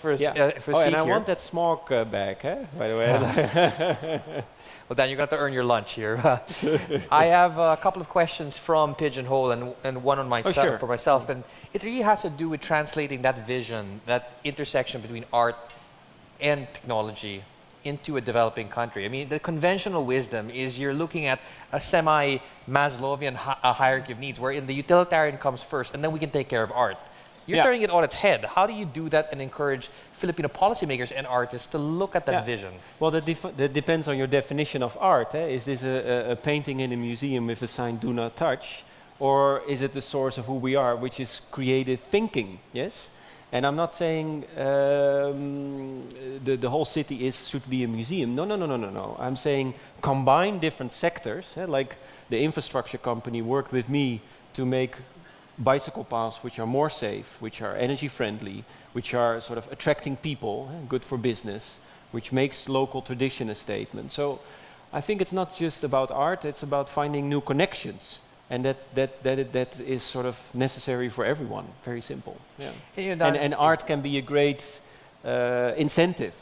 for Yeah. a seat And I here. want that smoke back, by the way. Well, Dan, you're going to have to earn your lunch here. I have a couple of questions from Pigeonhole and one on myself, sure. for myself. And it really has to do with translating that vision, that intersection between art and technology into a developing country. I mean, the conventional wisdom is you're looking at a semi-Maslowian hierarchy of needs, wherein the utilitarian comes first, and then we can take care of art. You're turning it on its head. How do you do that and encourage Filipino policymakers and artists to look at that vision? Well, that depends on your definition of art. Is this a painting in a museum with a sign "Do not touch," or is it the source of who we are, which is creative thinking? Yes. And I'm not saying the whole city should be a museum. No. I'm saying combine different sectors, like the infrastructure company worked with me to make bicycle paths which are more safe, which are energy friendly, which are sort of attracting people, good for business, which makes local tradition a statement. So I think it's not just about art, it's about finding new connections. And that is sort of necessary for everyone. Very simple. Yeah. And art can be a great incentive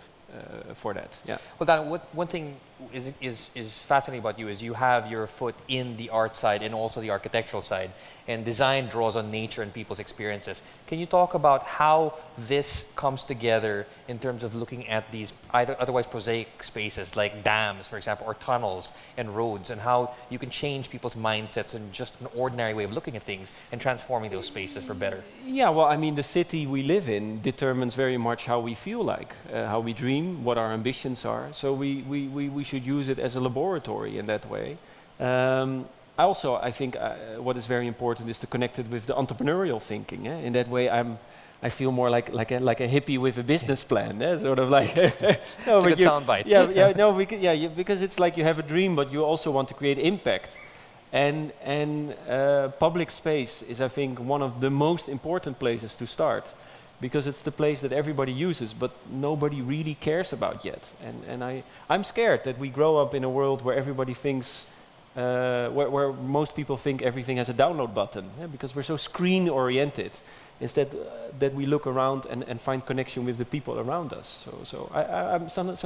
for that. Yeah. Well, Dan, one thing is fascinating about you is you have your foot in the art side and also the architectural side, and design draws on nature and people's experiences. Can you talk about how this comes together in terms of looking at these otherwise prosaic spaces like dams, for example, or tunnels and roads, and how you can change people's mindsets and just an ordinary way of looking at things and transforming those spaces for better? Yeah, well, I mean, the city we live in determines very much how we feel like, how we dream, what our ambitions are. So we should use it as a laboratory in that way. Also, I think what is very important is to connect it with the entrepreneurial thinking. In that way, I feel more like a hippie with a business plan. Sort of like no, it's a good soundbite. Because it's like you have a dream, but you also want to create impact. And public space is, I think, one of the most important places to start, because it's the place that everybody uses, but nobody really cares about yet. And I'm scared that we grow up in a world where everybody thinks, where most people think everything has a download button, because we're so screen-oriented, instead that we look around and find connection with the people around us. So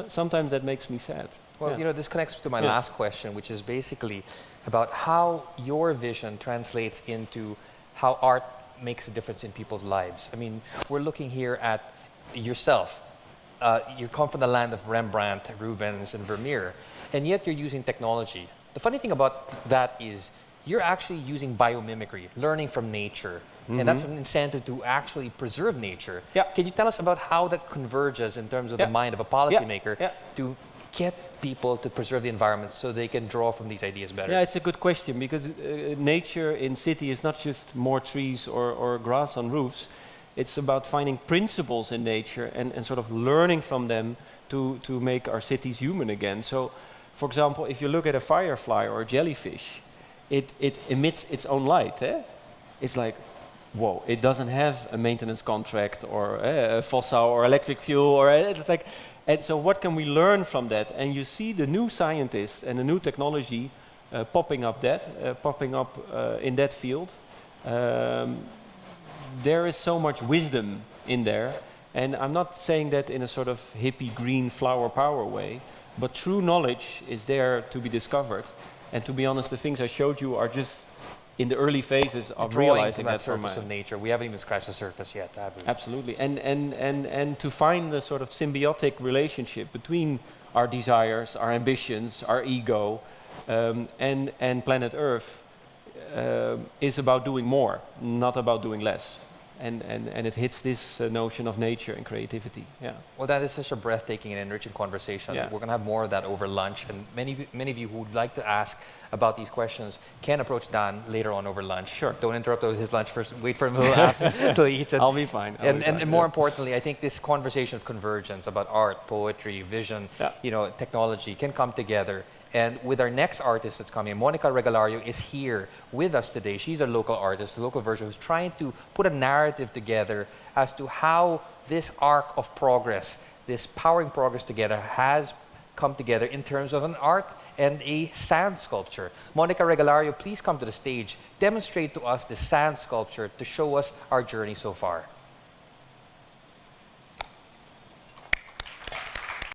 sometimes that makes me sad. Well, you know, this connects to my last question, which is basically about how your vision translates into how art makes a difference in people's lives. I mean, we're looking here at yourself. You come from the land of Rembrandt, Rubens, and Vermeer, and yet you're using technology. The funny thing about that is you're actually using biomimicry, learning from nature, and that's an incentive to actually preserve nature. Yeah. Can you tell us about how that converges in terms of the mind of a policymaker to get people to preserve the environment so they can draw from these ideas better? Yeah, it's a good question, because nature in city is not just more trees or grass on roofs. It's about finding principles in nature and sort of learning from them to make our cities human again. So, for example, if you look at a firefly or a jellyfish, it emits its own light. It's like, whoa, it doesn't have a maintenance contract or a fossil or electric fuel, or it's like. And so what can we learn from that? And you see the new scientists and the new technology popping up in that field. There is so much wisdom in there. And I'm not saying that in a sort of hippie green flower power way, but true knowledge is there to be discovered. And to be honest, the things I showed you are just in the early phases of realizing that surface of nature. We haven't even scratched the surface yet, have we? Absolutely. And to find the sort of symbiotic relationship between our desires, our ambitions, our ego, and planet Earth is about doing more, not about doing less. And it hits this notion of nature and creativity. Yeah. Well, that is such a breathtaking and enriching conversation. Yeah. We're going to have more of that over lunch. And many of you who would like to ask about these questions can approach Daan later on over lunch. Sure. Don't interrupt his lunch first. Wait for him until he eats it. I'll be fine. And more importantly, I think this conversation of convergence about art, poetry, vision, technology can come together. And with our next artist that's coming, Monica Regalario is here with us today. She's a local artist, a local version, who's trying to put a narrative together as to how this arc of progress, this powering progress together, has come together in terms of an art and a sand sculpture. Monica Regalario, please come to the stage. Demonstrate to us the sand sculpture to show us our journey so far.